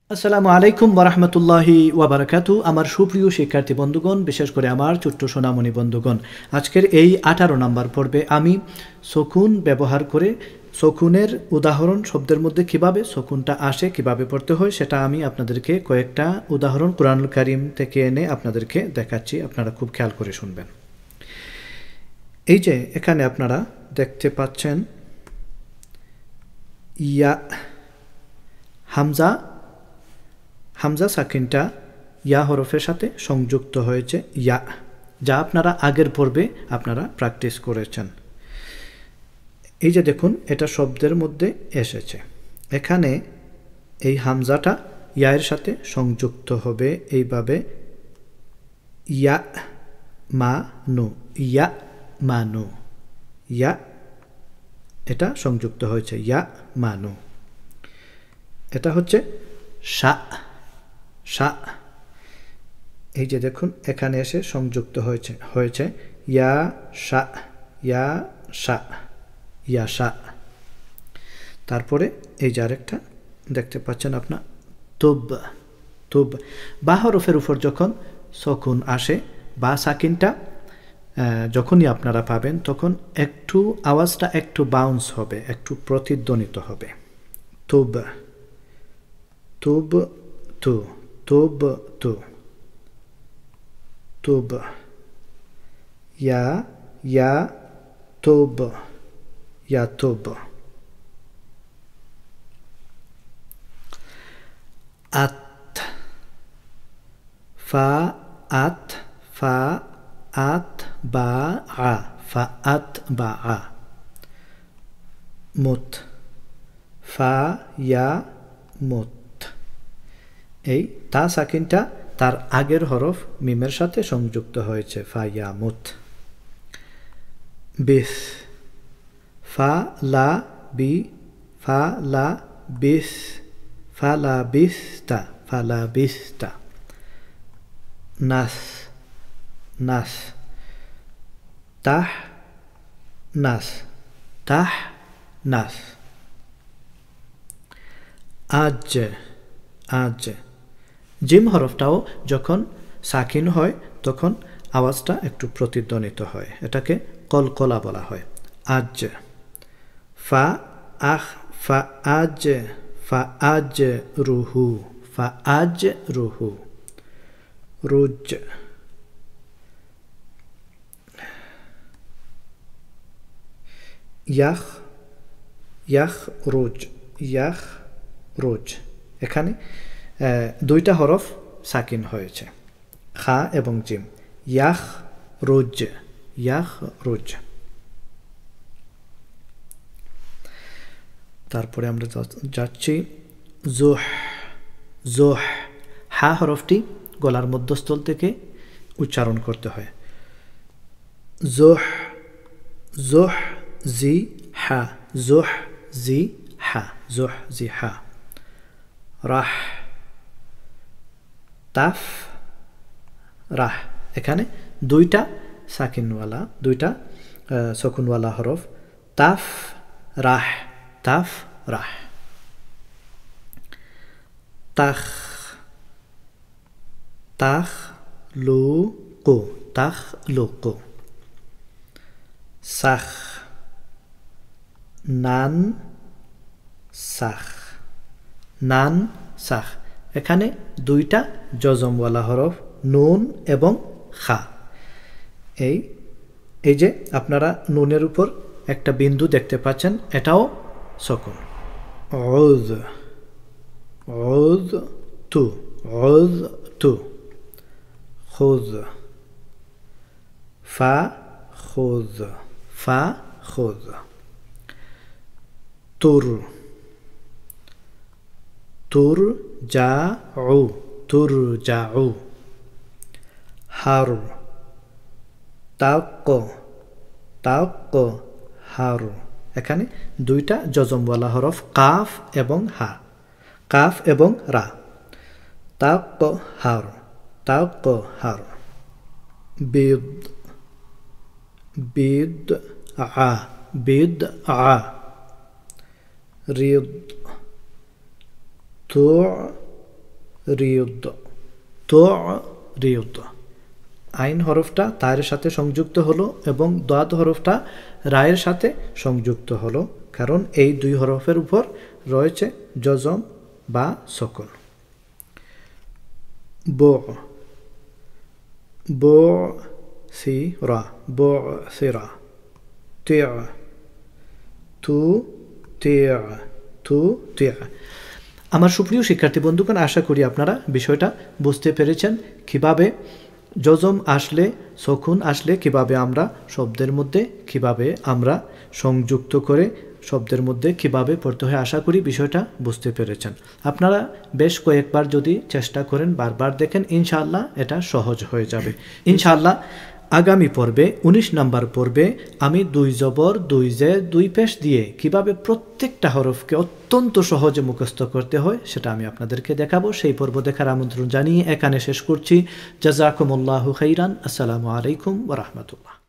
আসসালামু আলাইকুম ওয়ারাহমাতুল্লাহি ওয়া বারাকাতু। আমার সুপ্রিয় শিক্ষার্থী বন্ধুগণ, বিশেষ করে আমার ছোট্ট সোনামণি বন্ধুগণ, আজকের এই 18 নম্বর পর্বে আমি সকুন ব্যবহার করে সকুনের উদাহরণ শব্দের মধ্যে কিভাবে সকুনটা আসে, কিভাবে পড়তে হয়, সেটা আমি আপনাদেরকে কয়েকটা উদাহরণ কুরআনুল কারীম থেকে এনে আপনাদেরকে দেখাচ্ছি। আপনারা খুব খেয়াল করে শুনবেন। এই যে এখানে আপনারা দেখতে পাচ্ছেন ইয়া হামজা সাকিনটা ইয়া হরফের সাথে সংযুক্ত হয়েছে ইয়া, যা আপনারা আগের পর্বে আপনারা প্র্যাকটিস করেছেন। এই যে দেখুন, এটা শব্দের মধ্যে এসেছে। এখানে এই হামজাটা ইয়ার সাথে সংযুক্ত হবে এইভাবে, ইয়া মানু, ইয়া মানু, ইয়া, এটা সংযুক্ত হয়েছে ইয়া মানু। এটা হচ্ছে শা, শা। এই যে দেখুন, এখানে এসে সংযুক্ত হয়েছে ইয়া শা, ইয়া শা, ইয়া শা। তারপরে এই যে আরেকটা দেখতে পাচ্ছেন আপনার তুব, তুব। বা হরফের উপর যখন সকুন আসে বা সাকিনটা যখনই আপনারা পাবেন, তখন একটু আওয়াজটা একটু বাউন্স হবে, একটু প্রতিধ্বনিত হবে। তুব, তুব, তু, তুব, তু, তুব, ইয়া তুব, ইয়া তুব। আত, ফা আত, ফা আত বা আ, ফা আত বা আ। মুত, ফা ইয়া মুত। এই তা সাকিনটা তার আগের হরফ মিমের সাথে সংযুক্ত হয়েছে, ফা ইয়া মুত। বিস, ফা লা বি, ফা লা বিস, ফা লা বিস্তা, ফা লা বিস্তা। নাস, নাস, তাহ নাস, তাহ নাস। আজ, আজ। জিম হরফটাও যখন সাকিন হয় তখন আওয়াজটা একটু প্রতিধ্বনিত হয়, এটাকে কলকলা বলা হয়। আজ, ফা আখ, ফা আজ, ফা আজ রুহু, ফা আজ রুহু। রুজ, ইয়াখ, ইয়াখ রুজ, ইয়াখ রুজ। এখানে দুইটা হরফ সাকিন হয়েছে, খা এবং জিম। ইয়াখ রুজ, ইয়াখ রুজ। তারপরে আমরা যাচ্ছি জুহ, জুহ। হা হরফটি গলার মধ্যস্থল থেকে উচ্চারণ করতে হয়। জুহ, জুহ জি হা, জুহ জি হা, জুহ জি হা। রাহ, তাফ রাহ। এখানে দুইটা সাকিনওয়ালা, দুইটা সকুনওয়ালা হরফ, তাফ রাহ, তাফ রাহ। তাখ, তাখ লুকু, তাখ লুকু। সাখ, নান সাখ, নান সাখ। এখানে দুইটা জজমওয়ালা হরফ, নুন এবং খা। এই যে আপনারা নুনের উপর একটা বিন্দু দেখতে পাচ্ছেন, এটাও সকুন। উজ, উজ তু, উজ তু। খুজ, ফা খুজ, ফা খুজ। তুর, তুর যাউ, তুর যাউ। হার, তাক, তাক হার। এখানে দুইটা জজমওয়ালা হরফ, কাফ এবং হা, কাফ এবং রা। তাক হার, তাক হার। বিদ, বিদ আ, বিদ আ। রিদ, তু রিউদ, তো রিউদ। আইন হরফটা তায়ের সাথে সংযুক্ত হলো এবং দাদ হরফটা রায়ের সাথে সংযুক্ত হলো, কারণ এই দুই হরফের উপর রয়েছে জজম বা সকল। বো, বো সি রা, বো সিরা। তিআ, তু তিআ, তু তিআ। আমার সুপ্রিয় শিক্ষার্থী বন্ধুগণ, আশা করি আপনারা বিষয়টা বুঝতে পেরেছেন, কিভাবে জজম আসলে, সকুন আসলে কিভাবে আমরা শব্দের মধ্যে কিভাবে আমরা সংযুক্ত করে শব্দের মধ্যে কিভাবে পড়তে হয়। আশা করি বিষয়টা বুঝতে পেরেছেন। আপনারা বেশ কয়েকবার যদি চেষ্টা করেন, বারবার দেখেন, ইনশাআল্লাহ এটা সহজ হয়ে যাবে। ইনশাআল্লাহ আগামী পর্বে 19 নম্বর পর্বে আমি 2 জবর 2 জের 2 পেশ দিয়ে কিভাবে প্রত্যেকটা হরফকে অত্যন্ত সহজে মুখস্থ করতে হয় সেটা আমি আপনাদেরকে দেখাবো। সেই পর্ব দেখার আমন্ত্রণ জানিয়ে এখানে শেষ করছি। জাযাকুমুল্লাহু খাইরান। আসসালামু আলাইকুম ওয়া রাহমাতুল্লাহ।